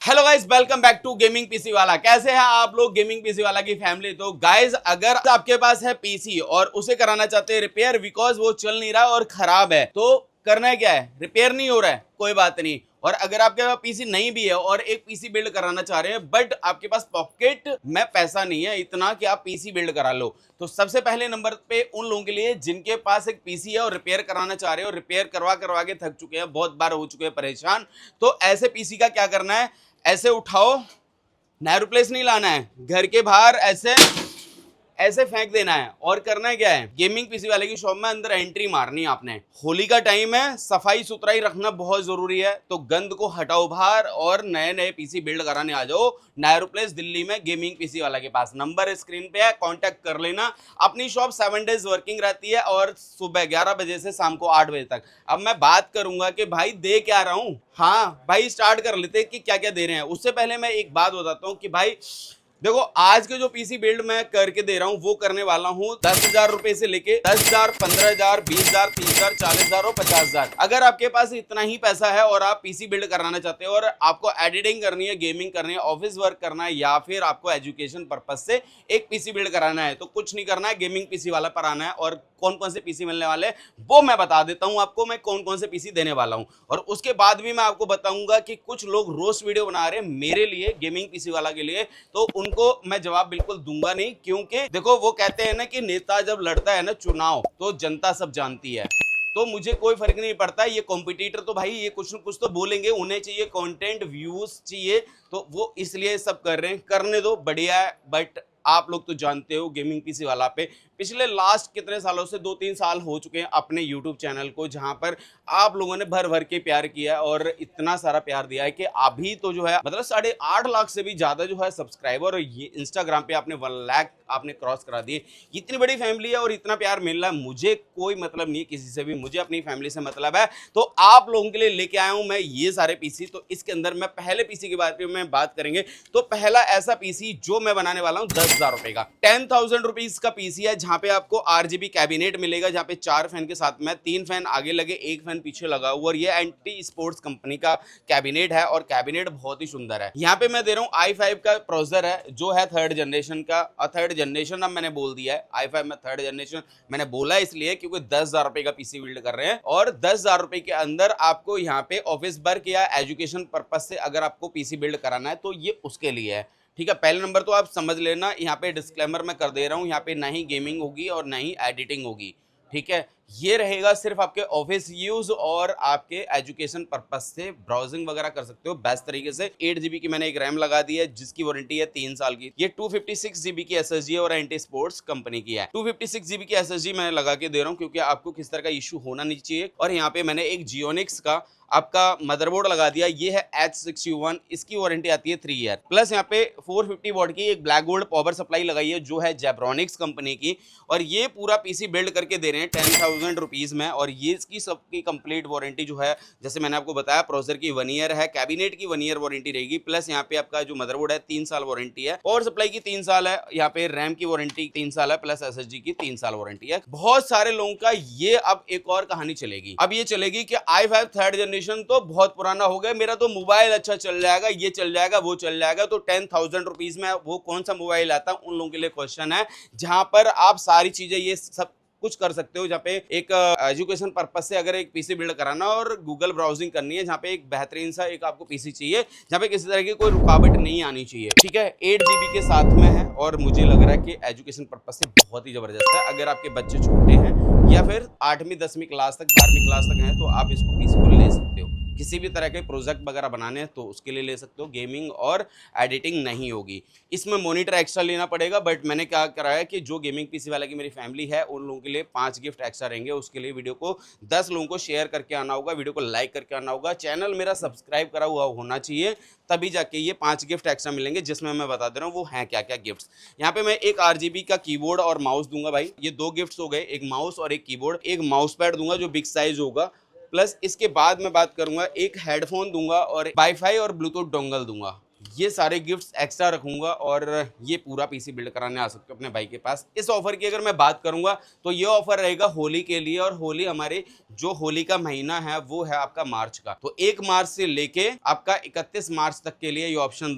Hello guys, welcome back to gaming PC वाला। कैसे हैं आप लोग गेमिंग पीसी वाला की फैमिली। तो गाइस, अगर आपके पास है पीसी और उसे कराना चाहते हैं रिपेयर बिकॉज वो चल नहीं रहा और खराब है, तो करना है क्या है, रिपेयर नहीं हो रहा है, कोई बात नहीं। और अगर आपके पास पीसी नहीं भी है और एक पीसी बिल्ड कराना चाह रहे हैं बट आपके पास पॉकेट में पैसा नहीं है इतना कि आप पीसी बिल्ड करा लो, तो सबसे पहले नंबर पे उन लोगों के लिए जिनके पास एक पीसी है और रिपेयर कराना चाह रहे हो, रिपेयर करवा करवा के थक चुके हैं, बहुत बार हो चुके हैं परेशान। तो ऐसे पीसी का क्या करना है, ऐसे उठाओ, नया रिप्लेस नहीं लाना है, घर के बाहर ऐसे ऐसे फेंक देना है। और करना है क्या है, गेमिंग पीसी वाले की शॉप में अंदर एंट्री मारनी है आपने। होली का टाइम है, सफाई सुथराई रखना बहुत जरूरी है, तो गंद को हटाओ बाहर और नए नए पीसी बिल्ड कराने आ जाओ नायरो प्लेस दिल्ली में गेमिंग पीसी वाला के पास। नंबर स्क्रीन पे है, कांटेक्ट कर लेना। अपनी शॉप 7 डेज वर्किंग रहती है और सुबह 11 बजे से शाम को 8 बजे तक। अब मैं बात करूंगा कि भाई दे क्या रहा हूं। हाँ भाई, स्टार्ट कर लेते कि क्या क्या दे रहे हैं। उससे पहले मैं एक बात बताता हूं कि भाई देखो, आज के जो पीसी बिल्ड मैं करके दे रहा हूं वो करने वाला हूं 10,000 रुपए से लेके 10,000, 15,000, 20,000, 30,000, 40,000 और 50,000। अगर आपके पास इतना ही पैसा है और आप पीसी बिल्ड कराना चाहते हो और आपको एडिटिंग करनी है, गेमिंग करनी है, ऑफिस वर्क करना है या फिर आपको एजुकेशन पर्पज से एक पीसी बिल्ड कराना है, तो कुछ नहीं करना है, गेमिंग पीसी वाला पर आना है। और कौन कौन से पीसी मिलने वाले वो मैं बता देता हूं आपको, मैं कौन कौन से पीसी देने वाला हूं। और उसके बाद भी मैं आपको बताऊंगा कि कुछ लोग रोस्ट वीडियो बना रहे हैं मेरे लिए, गेमिंग पीसी वाला के लिए, तो उनको मैं जवाब बिल्कुल दूंगा नहीं। क्योंकि देखो, वो कहते हैं ना कि नेता जब लड़ता है ना चुनाव, तो जनता सब जानती है, तो मुझे कोई फर्क नहीं पड़ता। ये कॉम्पिटिटर तो भाई ये कुछ न कुछ तो बोलेंगे, उन्हें चाहिए कंटेंट, व्यूज चाहिए, तो वो इसलिए सब कर रहे हैं, करने दो, बढ़िया है। बट आप लोग तो जानते हो गेमिंग पीसी वाला पे पिछले लास्ट कितने सालों से 2-3 साल हो चुके हैं अपने यूट्यूब चैनल को, जहां पर आप लोगों ने भर भर के प्यार किया और इतना सारा प्यार दिया है कि अभी तो जो है मतलब 8.5 लाख से भी ज्यादा जो है सब्सक्राइबर, और ये इंस्टाग्राम पे आपने 1 लाख आपने क्रॉस करा दिए। इतनी बड़ी फैमिली है और इतना प्यार मिल रहा है, मुझे कोई मतलब नहीं है किसी से भी, मुझे अपनी फैमिली से मतलब है। तो आप लोगों के लिए लेके आया हूं मैं ये सारे पीसी। तो इसके अंदर मैं पहले पीसी के बारे में बात करेंगे। तो पहला ऐसा पीसी जो मैं बनाने वाला हूं 10,000 रुपए का, 10,000 रुपीज का पीसी है, जहां पे आपको आरजीबी कैबिनेट मिलेगा, जहां पे 4 फैन के साथ में 3 फैन आगे लगे, 1 फैन पीछे लगा हुआ, और ये एंटी स्पोर्ट्स कंपनी का कैबिनेट है और कैबिनेट बहुत ही सुंदर है। यहाँ पे मैं दे रहा हूँ i5 का प्रोसेसर है, जो है 3rd जनरेशन का। 3rd जनरेशन अब मैंने बोल दिया है, i5 में 3rd जनरेशन मैंने बोला इसलिए क्योंकि 10,000 रुपए का पीसी बिल्ड कर रहे हैं, और 10,000 रुपए के अंदर आपको यहाँ पे ऑफिस वर्क या एजुकेशन पर्पज से अगर आपको पीसी बिल्ड कराना है तो ये उसके लिए है। ठीक है, पहले नंबर तो आप समझ लेना, यहाँ पे डिस्क्लेमर मैं कर दे रहा हूँ, यहाँ पे ना ही गेमिंग होगी और ना ही एडिटिंग होगी। ठीक है, ये रहेगा सिर्फ आपके ऑफिस यूज और आपके एजुकेशन पर्पज से ब्राउजिंग वगैरह कर सकते हो बेस्ट तरीके से। 8 GB की मैंने एक रैम लगा दी है जिसकी वारंटी है 3 साल की। ये 256 GB की SSD है और एंटी स्पोर्ट्स कंपनी की है। 256 GB की SSD मैं लगा के दे रहा हूँ क्योंकि आपको किस तरह का इशू होना नहीं चाहिए। और यहाँ पे मैंने एक जियोनिक्स का आपका मदरबोर्ड लगा दिया, ये है H61, इसकी वारंटी आती है 3 ईयर। प्लस यहाँ पे 450 वॉट की एक ब्लैक गोल्ड पावर सप्लाई लगाई है जो है जेब्रॉनिक्स कंपनी की, और ये पूरा पीसी बिल्ड करके दे रहे हैं 10,000 रुपीज में। और ये इसकी सबकी कंप्लीट वारंटी जो है, जैसे मैंने आपको बताया, प्रोसेसर की 1 ईयर है, कैबिनेट की 1 ईयर वारंटी रहेगी, प्लस यहाँ पे आपका जो मदरबोर्ड है 3 साल वारंटी है, पावर सप्लाई की 3 साल है, यहाँ पे रैम की वारंटी 3 साल है, प्लस SSD की 3 साल वारंटी है। बहुत सारे लोगों का ये अब एक और कहानी चलेगी, अब ये चलेगी कि i5 3rd जनरेशन तो बहुत पुराना हो गया, मेरा तो मोबाइल अच्छा चल जाएगा, ये चल जाएगा, वो चल जाएगा, तो 10,000 रुपीज में वो कौन सा मोबाइल आता है, उन लोगों के लिए क्वेश्चन है, जहां पर आप सारी चीजें ये सब कुछ कर सकते हो। जहाँ पे एक एजुकेशन पर्पज से अगर एक पीसी बिल्ड कराना और गूगल ब्राउजिंग करनी है, जहाँ पे एक बेहतरीन सा एक आपको पीसी चाहिए जहाँ पे किसी तरह की कोई रुकावट नहीं आनी चाहिए। ठीक है, 8 GB के साथ में है और मुझे लग रहा है कि एजुकेशन पर्पज से बहुत ही जबरदस्त है। अगर आपके बच्चे छोटे हैं या फिर 8वीं 10वीं क्लास तक, 12वीं क्लास तक हैं, तो आप इसको पीसी को ले सकते हो। किसी भी तरह के प्रोजेक्ट वगैरह बनाने हैं तो उसके लिए ले सकते हो, गेमिंग और एडिटिंग नहीं होगी। इसमें मॉनिटर एक्स्ट्रा लेना पड़ेगा, बट मैंने क्या करा है कि जो गेमिंग पीसी वाला की मेरी फैमिली है उन लोगों के लिए 5 गिफ्ट एक्स्ट्रा रहेंगे। उसके लिए वीडियो को 10 लोगों को शेयर करके आना होगा, वीडियो को लाइक करके आना होगा, चैनल मेरा सब्सक्राइब करा हुआ होना चाहिए, तभी जाके ये 5 गिफ्ट एक्स्ट्रा मिलेंगे, जिसमें मैं बता दे रहा हूँ वो हैं क्या क्या गिफ्ट्स। यहाँ पे मैं एक RGB का कीबोर्ड और माउस दूंगा भाई, ये 2 गिफ्ट्स हो गए, एक माउस और एक कीबोर्ड। एक माउस पैड दूंगा जो बिग साइज होगा, प्लस इसके बाद मैं बात करूंगा एक हेडफोन दूंगा और वाईफाई और ब्लूटूथ डोंगल दूंगा। ये सारे गिफ्ट्स एक्स्ट्रा रखूंगा और ये पूरा पीसी बिल्ड कराने आ सकते हो अपने भाई के पास। इस ऑफर की अगर मैं बात करूंगा तो ये ऑफर रहेगा होली के लिए, और होली हमारे जो होली का महीना है वो है आपका मार्च का। तो 1 मार्च से लेके आपका 31 मार्च तक के लिए ये ऑप्शन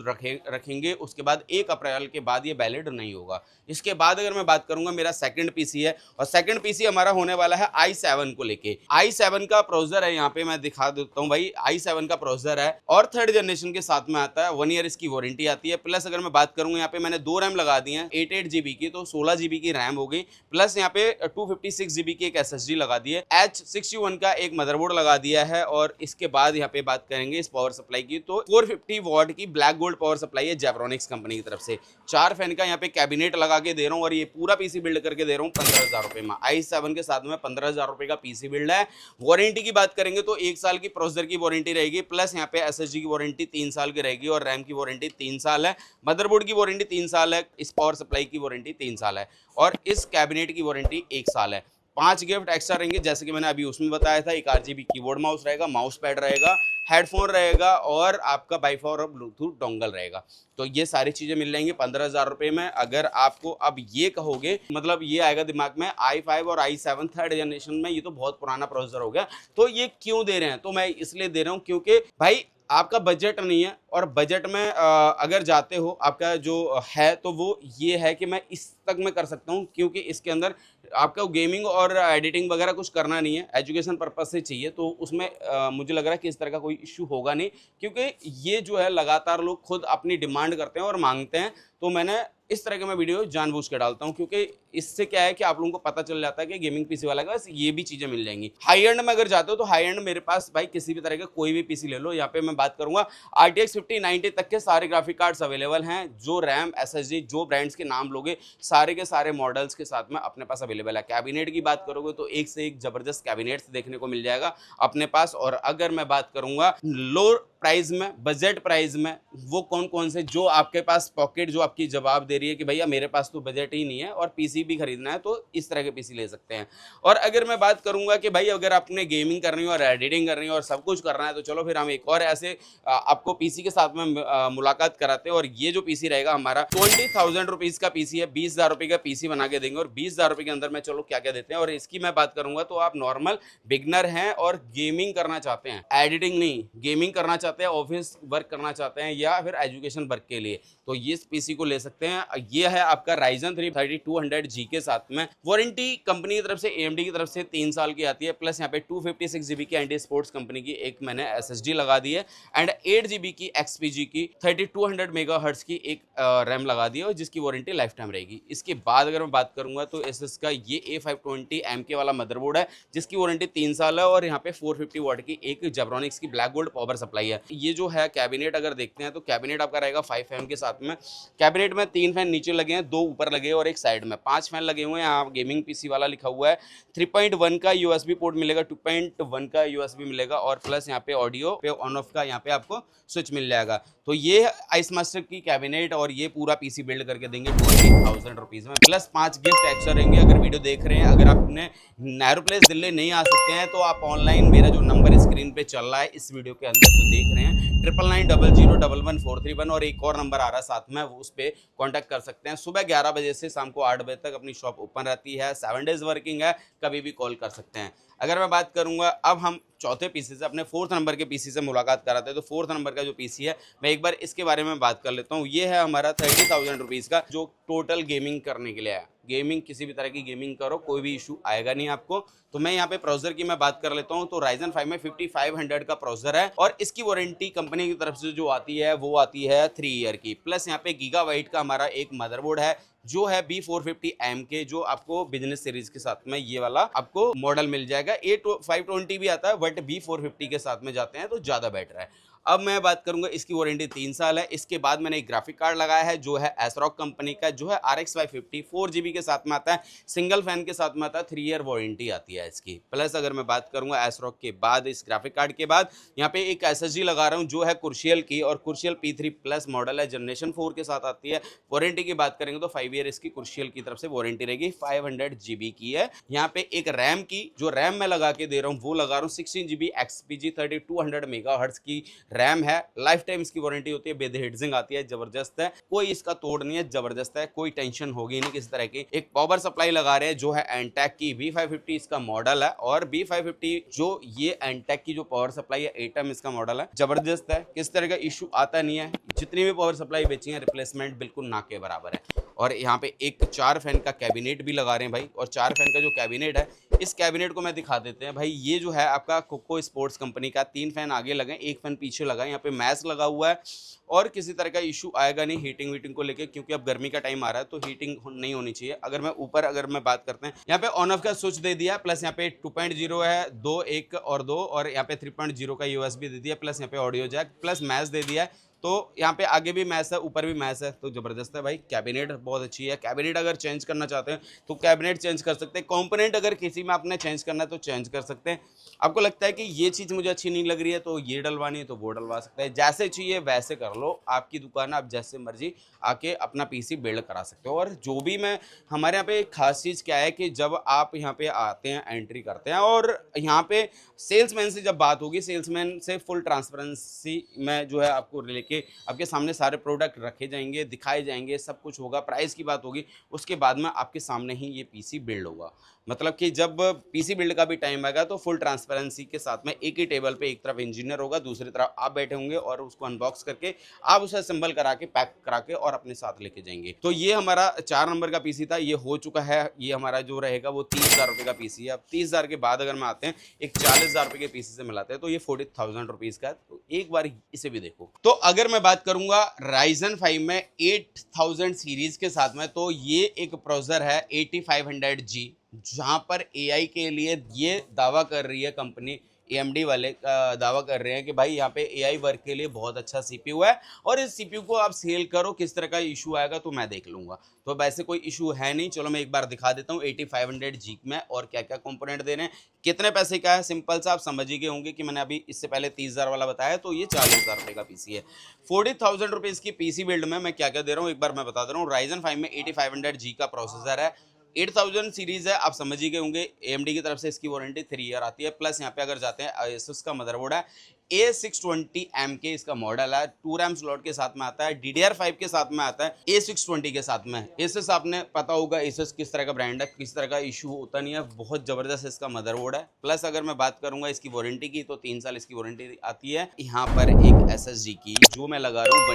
रखेंगे। उसके बाद 1 अप्रैल के बाद ये वैलिड नहीं होगा। इसके बाद अगर मैं बात करूंगा, मेरा सेकंड पीसी है और सेकंड पीसी हमारा होने वाला है i7 को लेके। i7 का प्रोसेसर है, यहाँ पे मैं दिखा देता हूँ भाई। i7 का प्रोसेसर है और 3rd जनरेशन के साथ में आता है, 1 ईयर इसकी वारंटी आती है। प्लस अगर मैं बात करूंगा, यहाँ पे मैंने 2 रैम लगा दी है 8 GB की, तो 16 GB की रैम हो गई। प्लस यहाँ पे 256 GB की एक SSD लगा दी है, H61 का एक मदरबोर्ड लगा दिया है। और इसके बाद यहाँ पे बात करेंगे इस पावर सप्लाई की, तो 450 वॉट की ब्लैक गोल्ड पावर सप्लाई है जेब्रॉनिक्स कंपनी की तरफ से। 4 फैन का यहाँ पे कैबिनेट लगा के दे रहा हूँ और ये पूरा पीसी बिल्ड करके दे रहा हूँ 15,000 रुपए में। i7 के साथ में 15,000 रुपए का पीसी बिल्ड है। वारंटी की बात करेंगे तो 1 साल की प्रोसेसर की वारंटी रहेगी, प्लस यहाँ पे SSD की वारंटी 3 साल की रहेगी और रैम की वारंटी 3 साल है। मदरबोर्ड की वारंटी 3 साल है, इस पावर सप्लाई की वारंटी 3 साल है और इस कैबिनेट की वारंटी 1 साल है। 5 गिफ्ट एक्स्ट्रा रहेंगे, जैसे कि मैंने अभी उसमें बताया था। एक RGB कीबोर्ड माउस रहेगा, माउस पैड रहेगा, हेडफोन रहेगा और आपका वाईफाई और ब्लूटूथ डोंगल रहेगा। तो ये सारी चीजें मिल जाएंगी 15,000 रुपए में। अगर आपको अब ये कहोगे, मतलब ये आएगा दिमाग में i5 और i7 3rd जनरेशन में, ये तो बहुत पुराना प्रोसेसर हो गया, तो ये क्यों दे रहे हैं? तो मैं इसलिए दे रहा हूँ क्योंकि भाई आपका बजट नहीं है, और बजट में अगर जाते हो आपका जो है तो वो ये है कि मैं इस तक में कर सकता हूँ, क्योंकि इसके अंदर आपका गेमिंग और एडिटिंग वगैरह कुछ करना नहीं है, एजुकेशन पर्पस से चाहिए। तो उसमें मुझे लग रहा है कि इस तरह का कोई इश्यू होगा नहीं, क्योंकि ये जो है लगातार लोग खुद अपनी डिमांड करते हैं और मांगते हैं। तो मैंने इस तरह के मैं वीडियो जानबूझ के डालता हूं, क्योंकि इससे क्या है कि आप लोगों को पता चल जाता है कि गेमिंग पीसी वाला का ये भी चीजें मिल जाएंगी। हाई एंड में अगर जाते हो तो हाई एंड मेरे पास भाई किसी भी तरह का कोई भी पीसी ले लो। यहाँ पे मैं बात करूंगा RTX 5090 तक के सारे ग्राफिक कार्ड्स अवेलेबल हैं। जो रैम SSD जो ब्रांड्स के नाम लोगे सारे के सारे मॉडल्स के साथ में अपने पास अवेलेबल है। कैबिनेट की बात करोगे तो एक से एक जबरदस्त कैबिनेट्स देखने को मिल जाएगा अपने पास। और अगर मैं बात करूंगा लो प्राइस में, बजट प्राइस में, वो कौन कौन से जो आपके पास पॉकेट जो आपकी जवाब दे रही है कि भैया मेरे पास तो बजट ही नहीं है और पीसी भी खरीदना है, तो इस तरह के पीसी ले सकते हैं। और अगर मैं बात करूंगा कि भाई अगर आपने गेमिंग करनी हो और एडिटिंग करनी हो और सब कुछ करना है, तो चलो फिर हम एक और ऐसे आपको पीसी के साथ में मुलाकात कराते हैं। और ये जो पीसी रहेगा हमारा 20,000 रुपीज का पीसी है, 20,000 रुपए का पीसी बना के देंगे। और 20,000 रुपए के अंदर में चलो क्या क्या देते हैं। और इसकी मैं बात करूंगा तो आप नॉर्मल बिगनर हैं और गेमिंग करना चाहते हैं, एडिटिंग नहीं, गेमिंग करना चाहते हैं, ऑफिस वर्क करना चाहते हैं या फिर एजुकेशन वर्क के लिए, तो ये पीसी को ले सकते हैं। ये है आपका Ryzen 3 3200G के साथ में। वारंटी कंपनी की तरफ से, AMD की तरफ से 3 साल की आती है। प्लस यहाँ पे 256 GB की एंटी स्पोर्ट्स कंपनी की एक मैंने SSD लगा दी है एंड 8 GB की XPG की 3200 मेगाहर्ट्ज की एक रैम लगा दी है, जिसकी वारंटी लाइफ टाइम रहेगी। इसके बाद अगर मैं बात करूंगा तो एसएस का ये A520MK वाला मदरबोर्ड है, जिसकी वारंटी 3 साल है। और यहाँ पे 450 वाट की एक जेब्रॉनिक्स की ब्लैक गोल्ड पावर सप्लाई है। ये जो है कैबिनेट अगर देखते हैं तो कैबिनेट आपका रहेगा 5 फैन के साथ में। कैबिनेट में 3 फैन नीचे लगे हैं, 2 ऊपर लगे हैं और एक साइड में 5 फैन लगे हुए हैं। यहाँ गेमिंग पीसी वाला लिखा हुआ है। 3.1 का USB पोर्ट मिलेगा, 2.1 का USB मिलेगा और प्लस यहाँ पे ऑडियो पे ऑन ऑफ का यहाँ पे आपको स्विच मिल जाएगा। तो ये आइस मास्टर की कैबिनेट और ये पूरा पीसी बिल्ड करके देंगे 20,000 रुपीज में। प्लस 5 गिफ्ट एक्स्ट्रा रहेंगे। अगर वीडियो देख रहे हैं, अगर आपने नैरो प्लेस दिल्ली नहीं आ सकते हैं, तो आप ऑनलाइन मेरा जो नंबर स्क्रीन पे चल रहा है इस वीडियो के अंदर जो देख रहे हैं 9990011431 और एक और नंबर आ रहा है साथ में, वो उस पर कॉन्टैक्ट कर सकते हैं। सुबह 11 बजे से शाम को 8 बजे तक अपनी शॉप ओपन रहती है, 7 डेज वर्किंग है, कभी भी कॉल कर सकते हैं। अगर मैं बात करूंगा, अब हम चौथे पीसी से, अपने 4th नंबर के पीसी से मुलाकात कराते हैं। तो 4th नंबर का जो पीसी है, मैं एक बार इसके बारे में बात कर लेता हूँ। ये है हमारा 30,000 रुपीज़ का, जो टोटल गेमिंग करने के लिए है। गेमिंग किसी भी तरह की गेमिंग करो, कोई भी इशू आएगा नहीं आपको। तो मैं यहाँ पे प्रोसेसर की मैं बात कर लेता हूँ। तो Ryzen 5 में 5500 का प्रोसेसर है और इसकी वारंटी कंपनी की तरफ से जो आती है वो आती है 3 ईयर की। प्लस यहाँ पे गीगाबाइट का हमारा एक मदरबोर्ड है जो है B450M के, जो आपको बिजनेस सीरीज के साथ में ये वाला आपको मॉडल मिल जाएगा। A520 भी आता है बट B450 के साथ में जाते हैं तो ज्यादा बेटर है। अब मैं बात करूंगा, इसकी वारंटी 3 साल है। इसके बाद मैंने एक ग्राफिक कार्ड लगाया है जो है ASRock कंपनी का, जो है RX 550 4GB के साथ में आता है, सिंगल फैन के साथ में आता है, 3 ईयर वारंटी आती है इसकी। प्लस अगर मैं बात करूंगा ASRock के बाद, इस ग्राफिक कार्ड के बाद यहाँ पे एक SSD लगा रहा हूँ जो है Crucial की, और Crucial P3 प्लस मॉडल है, जनरेशन 4 के साथ आती है। वारंटी की बात करेंगे तो 5 ईयर इसकी Crucial की तरफ से वारंटी रहेगी, 500GB की है। यहाँ पे एक रैम की, जो रैम मैं लगा के दे रहा हूँ वो लगा रहा हूँ 16GB XPG 3200 मेगाहर्ट्ज की रैम है, लाइफ टाइम इसकी वारंटी होती है, बेद हिटजिंग आती है, जबरदस्त है, कोई इसका तोड़ नहीं है, जबरदस्त है, कोई टेंशन होगी नहीं किसी तरह की। एक पावर सप्लाई लगा रहे हैं जो है एंटेक की V550 इसका मॉडल है, और V550 जो ये एंटेक की जो पावर सप्लाई है एटम इसका मॉडल है, जबरदस्त है, किस तरह का इशू आता नहीं है। जितनी भी पावर सप्लाई बेची है रिप्लेसमेंट बिल्कुल ना के बराबर है। और यहाँ पे एक 4 फैन का कैबिनेट भी लगा रहे हैं भाई, और 4 फैन का जो कैबिनेट है, इस कैबिनेट को मैं दिखा देते हैं भाई। ये जो है आपका कोको स्पोर्ट्स कंपनी का 3 फैन आगे लगे, 1 फैन पीछे लगा है, यहाँ पे मैस लगा हुआ है, और किसी तरह का इशू आएगा नहीं हीटिंग वीटिंग को लेके, क्योंकि अब गर्मी का टाइम आ रहा है तो हीटिंग नहीं होनी चाहिए। अगर मैं ऊपर अगर मैं बात करते हैं, यहाँ पे ऑन ऑफ का स्विच दे दिया, प्लस यहाँ पे 2.0 है, 2 1 और 2, और यहाँ पे 3.0 का USB दे दिया, प्लस यहाँ पे ऑडियो जैक, प्लस मैस दे दिया है। तो यहाँ पे आगे भी मैस है, ऊपर भी मैस है, तो जबरदस्त है भाई। कैबिनेट बहुत अच्छी है, कैबिनेट अगर चेंज करना चाहते हैं तो कैबिनेट चेंज कर सकते हैं, कंपोनेंट अगर किसी में आपने चेंज करना है तो चेंज कर सकते हैं। आपको लगता है कि ये चीज़ मुझे अच्छी नहीं लग रही है तो ये डलवानी है तो वो डलवा सकते हैं, जैसे चाहिए वैसे कर लो, आपकी दुकान, आप जैसे मर्जी आके अपना PC बिल्ड करा सकते हो। और जो भी मैं हमारे यहाँ पे खास चीज़ क्या है कि जब आप यहाँ पे आते हैं, एंट्री करते हैं, और यहाँ पे सेल्समैन से जब बात होगी, सेल्समैन से फुल ट्रांसपेरेंसी में जो है आपको लेके आपके सामने सारे प्रोडक्ट रखे जाएंगे, दिखाए जाएंगे, सब कुछ होगा, प्राइस की बात होगी, उसके बाद में आपके सामने ही ये PC बिल्ड होगा। मतलब कि जब PC बिल्ड का भी टाइम आएगा तो फुल ट्रांसपेरेंसी के साथ में एक ही टेबल पे एक तरफ इंजीनियर होगा, दूसरी तरफ आप बैठे होंगे, और उसको अनबॉक्स करके आप उसे असेंबल करा के, पैक करा के और अपने साथ लेके जाएंगे। तो ये हमारा 4 नंबर का PC था, ये हो चुका है। ये हमारा जो रहेगा वो 30,000 रुपये का PC है। अब 30,000 के बाद अगर मैं आते हैं एक 40,000 रुपये के PC से मिलाते हैं तो ये 40,000 रुपीज़ का है। तो एक बार इसे भी देखो। तो अगर मैं बात करूंगा Ryzen 5 में 8000 सीरीज के साथ में, तो ये एक प्रोसेसर है 8500G, जहां पर AI के लिए ये दावा कर रही है कंपनी, AMD वाले दावा कर रहे हैं कि भाई यहाँ पे AI वर्क के लिए बहुत अच्छा CPU है, और इस CPU को आप सेल करो, किस तरह का इशू आएगा तो मैं देख लूंगा। तो वैसे कोई इशू है नहीं। चलो मैं एक बार दिखा देता हूँ 8500G में और क्या क्या कंपोनेंट दे रहे हैं, कितने पैसे का है। सिंपल सा आप समझ ही गए होंगे कि मैंने अभी इससे पहले 30,000 वाला बताया, तो ये 40,000 रुपये का PC है। 40,000 रुपीज़ की PC बिल्ड में मैं क्या क्या दे रहा हूँ एक बार मैं बता दे रहा हूँ। Ryzen 5 में 8500G का प्रोसेसर है, 8000 सीरीज है, आप समझ ही गए होंगे। AMD की तरफ से इसकी वारंटी 3 ईयर आती है। प्लस यहाँ पे अगर जाते हैं Asus का मदरबोर्ड है, A620M के इसका मॉडल है, 2 रैम स्लॉट के साथ में आता है, DDR5 के साथ में आता है, A620 के साथ में। Asus आपने पता होगा Asus किस तरह का ब्रांड है, किस तरह का इशू होता नहीं है, बहुत जबरदस्त इसका मदरबोर्ड है। प्लस अगर मैं बात करूंगा इसकी वारंटी की, तो 3 साल इसकी वारंटी आती है। यहाँ पर एक SSD की जो मैं लगा रहा हूँ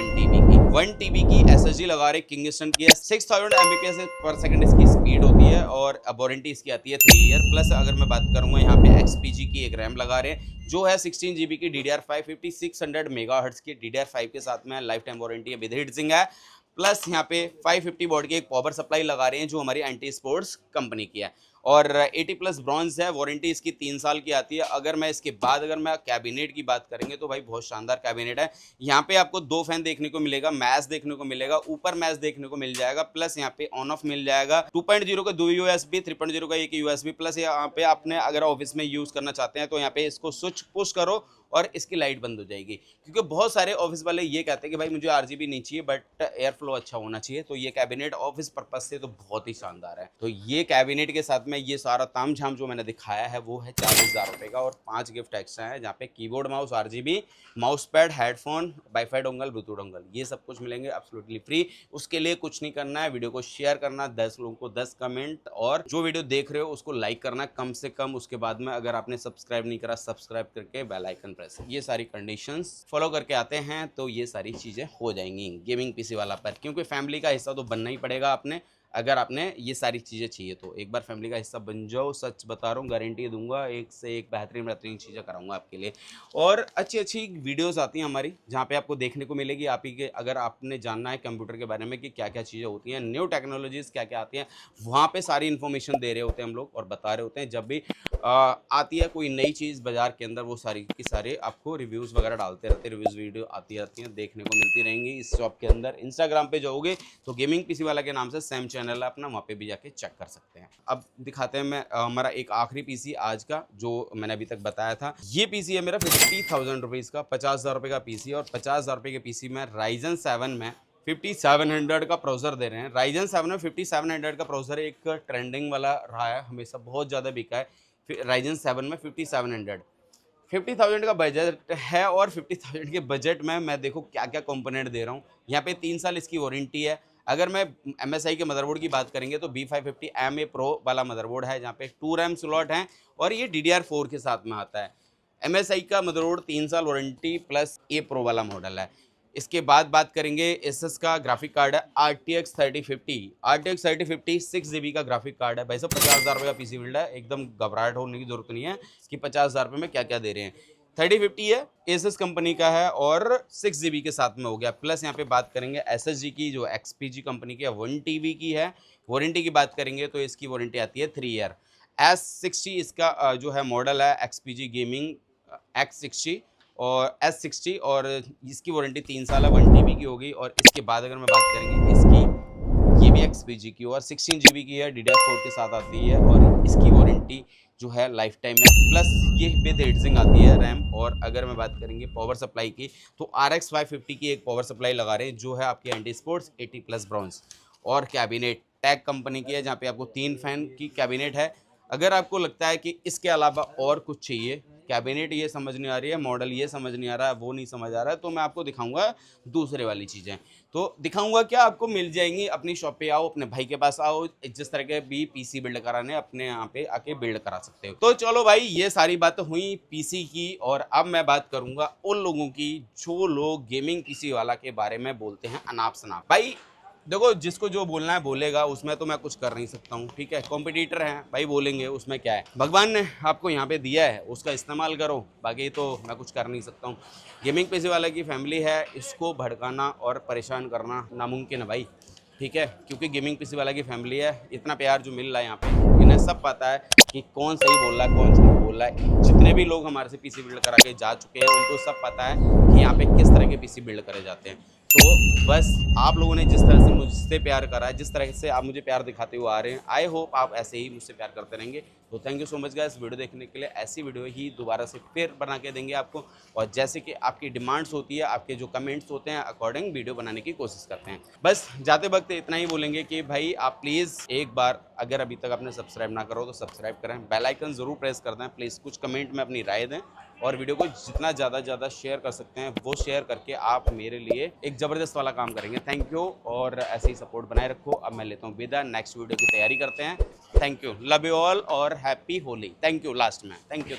1 TB की SSD लगा रहे, किंगस्टन की है, 6000 Mbps पर सेकंड इसकी स्पीड होती है, और वारंटी इसकी आती है 3 ईयर। प्लस अगर मैं बात करूंगा यहाँ पे XPG की एक रैम लगा रहे हैं जो है 16 GB की DDR5 5600 मेगाहर्ट्ज की DDR5 के साथ में, लाइफ टाइम वारंटी है, विद हीट सिंक है। प्लस यहाँ पे 550 वॉट की एक पावर सप्लाई लगा रहे हैं जो हमारी एंटी स्पोर्ट्स कंपनी की है, और 80+ ब्रॉन्ज है, वारंटी इसकी 3 साल की आती है। अगर मैं इसके बाद अगर मैं कैबिनेट की बात करेंगे तो भाई बहुत शानदार कैबिनेट है। यहाँ पे आपको 2 फैन देखने को मिलेगा, मैस देखने को मिलेगा, ऊपर मैस देखने को मिल जाएगा, प्लस यहाँ पे ऑन ऑफ मिल जाएगा, 2.0 का 2 USB, 3.0 का एक USB। प्लस यहाँ पे आपने अगर ऑफिस में यूज करना चाहते हैं तो यहाँ पे इसको स्विच पुश करो और इसकी लाइट बंद हो जाएगी, क्योंकि बहुत सारे ऑफिस वाले ये कहते हैं कि भाई मुझे RGB नहीं चाहिए बट एयर फ्लो अच्छा होना चाहिए। तो ये कैबिनेट ऑफिस पर्पज से तो बहुत ही शानदार है। तो ये कैबिनेट के साथ में ये सारा ताम झाम जो मैंने दिखाया है वो है 40,000 रुपये का, और 5 गिफ्ट एक्स्ट्रा है, जहाँ पे keyboard mouse RGB, mouse pad, headphone, wifi dongle, Bluetooth dongle, ये सब कुछ मिलेंगे एब्सोल्युटली फ्री। उसके लिए कुछ नहीं करना है, वीडियो को शेयर करना, 10 लोगों को 10 कमेंट, और जो वीडियो देख रहे हो उसको लाइक करना कम से कम। उसके बाद में अगर आपने सब्सक्राइब नहीं करा, सब्सक्राइब करके बेल आइकन प्रेस, ये सारी कंडीशंस फॉलो करके आते हैं तो ये सारी चीज़ें हो जाएंगी गेमिंग PC वाला पर, क्योंकि फैमिली का हिस्सा तो बनना ही पड़ेगा आपने, अगर आपने ये सारी चीज़ें चाहिए तो। एक बार फैमिली का हिस्सा बन जाओ, सच बता रहा हूँ, गारंटी दूंगा, एक से एक बेहतरीन चीज़ें कराऊंगा आपके लिए। और अच्छी वीडियोस आती हैं हमारी जहाँ पे आपको देखने को मिलेगी, आप ही के अगर आपने जानना है कंप्यूटर के बारे में कि क्या क्या चीज़ें होती हैं, न्यू टेक्नोलॉजीज़ क्या क्या आती हैं, वहाँ पर सारी इन्फॉर्मेशन दे रहे होते हैं हम लोग और बता रहे होते हैं। जब भी आती है कोई नई चीज़ बाजार के अंदर, वो सारी की सारे आपको रिव्यूज़ वगैरह डालते रहते हैं, रिव्यूज़ वीडियो आती रहती हैं, देखने को मिलती रहेंगी इस शॉप के अंदर। इंस्टाग्राम पे जाओगे तो गेमिंग PC वाला के नाम से सैम चैनल है अपना, वहाँ पे भी जाके चेक कर सकते हैं। अब दिखाते हैं मैं हमारा एक आखिरी PC आज का जो मैंने अभी तक बताया था। ये PC है मेरा 50,000 रुपीज़ का, 50,000 रुपये का PC, और 50,000 रुपये के PC में Ryzen 7 में 5700 का प्रोसेसर दे रहे हैं। Ryzen 7 में 5700 का प्रोसेसर एक ट्रेंडिंग वाला रहा है, हमेशा बहुत ज़्यादा बिका है। Ryzen 7 में 5700 50,000 का बजट है और 50,000 के बजट में मैं देखो क्या क्या कंपोनेंट दे रहा हूँ। यहाँ पे 3 साल इसकी वारंटी है। अगर मैं MSI के मदरबोर्ड की बात करेंगे तो B550 MA Pro वाला मदरबोर्ड है, जहाँ पे 2 रैम स्लॉट हैं और ये DDR4 के साथ में आता है। MSI का मदरबोर्ड 3 साल वारंटी प्लस A Pro वाला मॉडल है। इसके बाद बात करेंगे एसएस का ग्राफिक कार्ड है RTX 3050। RTX 3050 6 GB का ग्राफिक कार्ड है। भाई साहब 50,000 रुपये का पीसी बिल्ड है, एकदम घबराहट होने की जरूरत नहीं है कि 50,000 रुपये में क्या क्या दे रहे हैं। 3050 है, एसएस कंपनी का है और 6 GB के साथ में हो गया। प्लस यहाँ पे बात करेंगे SSG की, जो XPG कंपनी की है, 1 TB की है। वारंटी की बात करेंगे तो इसकी वारंटी आती है 3 ईयर। S60 इसका जो है मॉडल है, XPG गेमिंग X60 और S60, और इसकी वारंटी 3 साल है, 1 TB की होगी। और इसके बाद अगर मैं बात करेंगे इसकी, ये भी XPG की और 16 GB की है, DDR4 के साथ आती है और इसकी वारंटी जो है लाइफ टाइम है। प्लस ये विद हीटसिंक आती है रैम। और अगर मैं बात करेंगे पावर सप्लाई की, तो RX 550 की एक पावर सप्लाई लगा रहे हैं, जो है आपकी एंटी स्पोर्ट्स 80+ ब्रॉन्ज। और कैबिनेट टैग कंपनी की है, जहाँ पे आपको 3 फैन की कैबिनेट है। अगर आपको लगता है कि इसके अलावा और कुछ चाहिए, कैबिनेट ये समझ नहीं आ रही है, मॉडल ये समझ नहीं आ रहा है, वो नहीं समझ आ रहा है, तो मैं आपको दिखाऊंगा दूसरे वाली चीज़ें। तो दिखाऊंगा क्या, आपको मिल जाएंगी। अपनी शॉप पे आओ, अपने भाई के पास आओ, जिस तरह के भी पीसी बिल्ड कराने अपने यहाँ पे आके बिल्ड करा सकते हो। तो चलो भाई, ये सारी बातें हुई पीसी की, और अब मैं बात करूंगा उन लोगों की जो लोग गेमिंग पीसी वाला के बारे में बोलते हैं अनाप शनाप। भाई देखो, जिसको जो बोलना है बोलेगा, उसमें तो मैं कुछ कर नहीं सकता हूँ, ठीक है। कॉम्पिटिटर हैं भाई, बोलेंगे, उसमें क्या है। भगवान ने आपको यहाँ पे दिया है, उसका इस्तेमाल करो, बाकी तो मैं कुछ कर नहीं सकता हूँ। गेमिंग पीसी वाला की फैमिली है, इसको भड़काना और परेशान करना नामुमकिन है भाई, ठीक है। क्योंकि गेमिंग पीसी वाला की फैमिली है, इतना प्यार जो मिल रहा है यहाँ पे, इन्हें सब पता है कि कौन सही बोल रहा है, कौन झूठ बोल रहा है। जितने भी लोग हमारे से पीसी बिल्ड करा के जा चुके हैं, उनको सब पता है कि यहाँ पे किस तरह के पीसी बिल्ड करे जाते हैं। तो बस आप लोगों ने जिस तरह से मुझसे प्यार करा है, जिस तरह से आप मुझे प्यार दिखाते हुए आ रहे हैं, आई होप आप ऐसे ही मुझसे प्यार करते रहेंगे। तो thank you so much guys video देखने के लिए। ऐसी वीडियो ही दोबारा से फिर बना के देंगे आपको, और जैसे कि आपकी डिमांड्स होती है, आपके जो कमेंट्स होते हैं, अकॉर्डिंग वीडियो बनाने की कोशिश करते हैं। बस जाते वक्त इतना ही बोलेंगे कि भाई आप प्लीज़ एक बार, अगर अभी तक आपने सब्सक्राइब ना करो तो सब्सक्राइब करें, बेल आइकन ज़रूर प्रेस कर दें प्लीज़, कुछ कमेंट में अपनी राय दें, और वीडियो को जितना ज़्यादा शेयर कर सकते हैं वो शेयर करके आप मेरे लिए एक ज़बरदस्त वाला काम करेंगे। थैंक यू, और ऐसे ही सपोर्ट बनाए रखो। अब मैं लेता हूँ विदा, नेक्स्ट वीडियो की तैयारी करते हैं। Thank you, love you all और happy Holi. Thank you last में, थैंक यू।